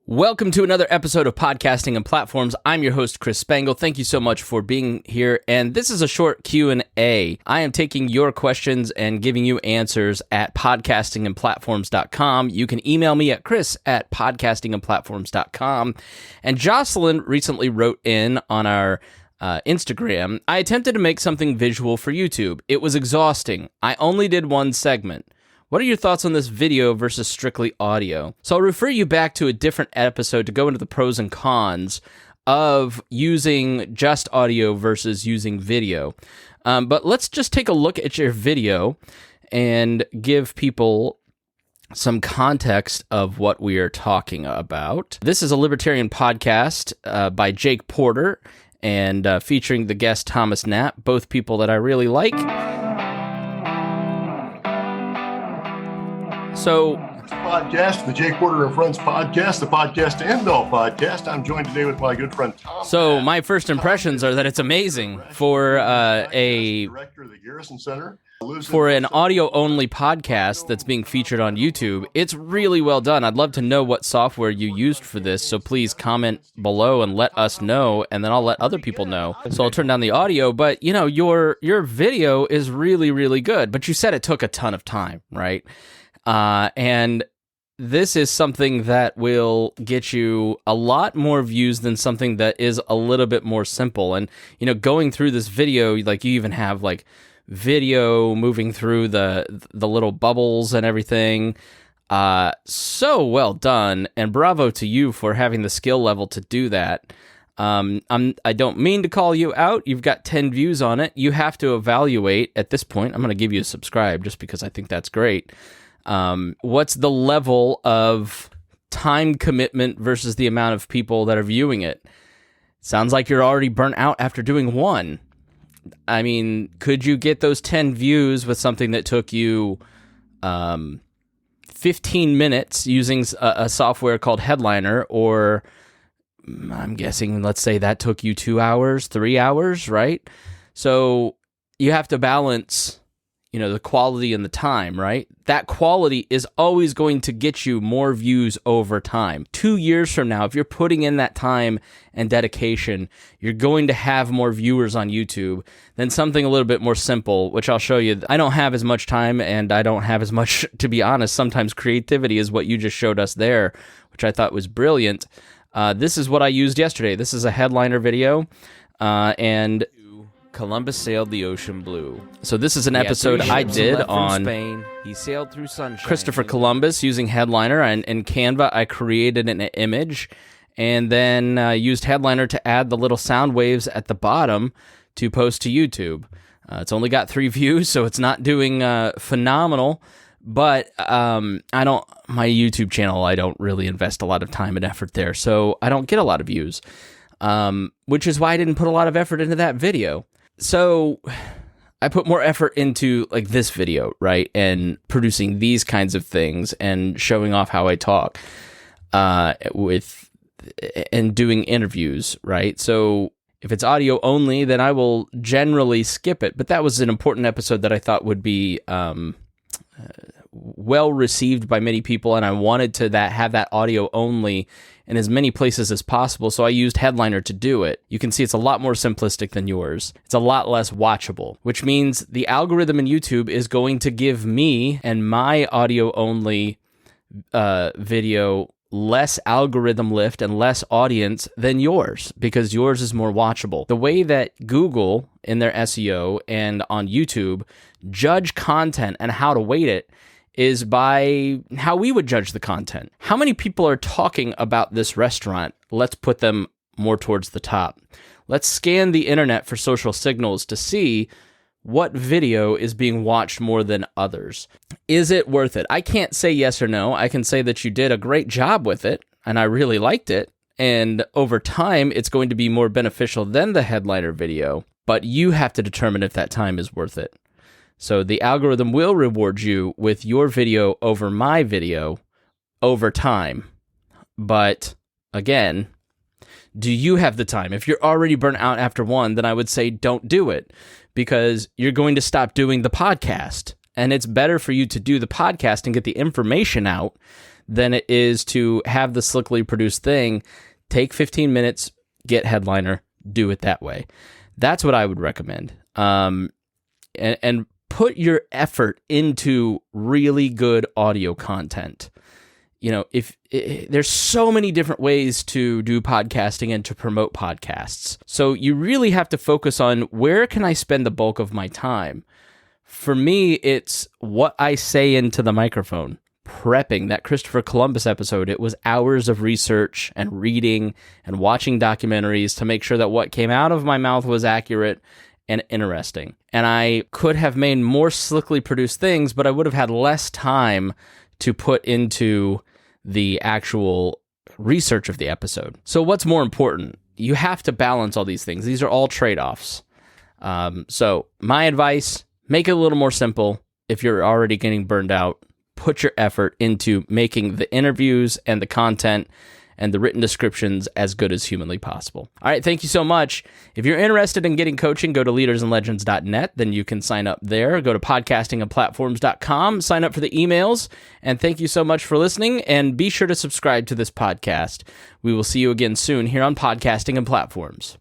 Welcome to another episode of Podcasting and Platforms. I'm your host, Chris Spangle. Thank you so much for being here. And this is a short Q&A. I am taking your questions and giving you answers at podcastingandplatforms.com. You can email me at chris@podcastingandplatforms.com. And Jocelyn recently wrote in on our Instagram, I attempted to make something visual for YouTube. It was exhausting. I only did one segment. What are your thoughts on this video versus strictly audio? So I'll refer you back to a different episode to go into the pros and cons of using just audio versus using video. But let's just take a look at your video and give people some context of what we are talking about. This is a libertarian podcast by Jake Porter and featuring the guest Thomas Knapp, both people that I really like. So, podcast, the Jake Porter and Friends podcast, the podcast to end all podcast. I'm joined today with my good friend Tom. So, my first impressions are that it's amazing for director of the Garrison Center. For an audio-only podcast that's being featured on YouTube. It's really well done. I'd love to know what software you used for this, so please comment below and let us know, and then I'll let other people know. So I'll turn down the audio, but you know, your video is really, really good. But you said it took a ton of time, right? And this is something that will get you a lot more views than something that is a little bit more simple. And, you know, going through this video, like you even have like video moving through the little bubbles and everything. So well done. And bravo to you for having the skill level to do that. I don't mean to call you out. You've got 10 views on it. You have to evaluate at this point. I'm going to give you a subscribe just because I think that's great. What's the level of time commitment versus the amount of people that are viewing it? Sounds like you're already burnt out after doing one. I mean, could you get those 10 views with something that took you 15 minutes using a software called Headliner, or I'm guessing, let's say that took you 2 hours, 3 hours, right? So you have to balance, you know, the quality and the time, right? That quality is always going to get you more views over time. 2 years from now, if you're putting in that time and dedication, you're going to have more viewers on YouTube than something a little bit more simple, which I'll show you. I don't have as much time, and I don't have as much, to be honest, sometimes creativity is what you just showed us there, which I thought was brilliant. This is what I used yesterday. This is a Headliner video, and Columbus sailed the ocean blue. So this is an episode I did on Spain. He sailed through sunshine. Christopher Columbus using Headliner, and in Canva I created an image and then used Headliner to add the little sound waves at the bottom to post to YouTube. It's only got 3 views, so it's not doing phenomenal, but my YouTube channel, I don't really invest a lot of time and effort there, so I don't get a lot of views, which is why I didn't put a lot of effort into that video. So I put more effort into like this video, right? And producing these kinds of things and showing off how I talk and doing interviews, right? So if it's audio only, then I will generally skip it. But that was an important episode that I thought would be well received by many people, and I wanted to have that audio only in as many places as possible, so I used Headliner to do it. You can see it's a lot more simplistic than yours. It's a lot less watchable, which means the algorithm in YouTube is going to give me and my audio-only video less algorithm lift and less audience than yours, because yours is more watchable. The way that Google, in their SEO and on YouTube, judge content and how to weight it is by how we would judge the content. How many people are talking about this restaurant? Let's put them more towards the top. Let's scan the internet for social signals to see what video is being watched more than others. Is it worth it? I can't say yes or no. I can say that you did a great job with it, and I really liked it. And over time, it's going to be more beneficial than the Headliner video, but you have to determine if that time is worth it. So the algorithm will reward you with your video over my video over time. But again, do you have the time? If you're already burnt out after one, then I would say don't do it, because you're going to stop doing the podcast And it's better for you to do the podcast and get the information out than it is to have the slickly produced thing. Take 15 minutes, get Headliner, do it that way. That's what I would recommend. And put your effort into really good audio content. If there's so many different ways to do podcasting and to promote podcasts. So you really have to focus on where can I spend the bulk of my time? For me, it's what I say into the microphone. Prepping that Christopher Columbus episode, it was hours of research and reading and watching documentaries to make sure that what came out of my mouth was accurate and interesting. And I could have made more slickly produced things, but I would have had less time to put into the actual research of the episode. So what's more important? You have to balance all these things. These are all trade-offs. So my advice, make it a little more simple. If you're already getting burned out, put your effort into making the interviews and the content and the written descriptions as good as humanly possible. All right, thank you so much. If you're interested in getting coaching, go to leadersandlegends.net. Then you can sign up there. Go to podcastingandplatforms.com, sign up for the emails. And thank you so much for listening. And be sure to subscribe to this podcast. We will see you again soon here on Podcasting and Platforms.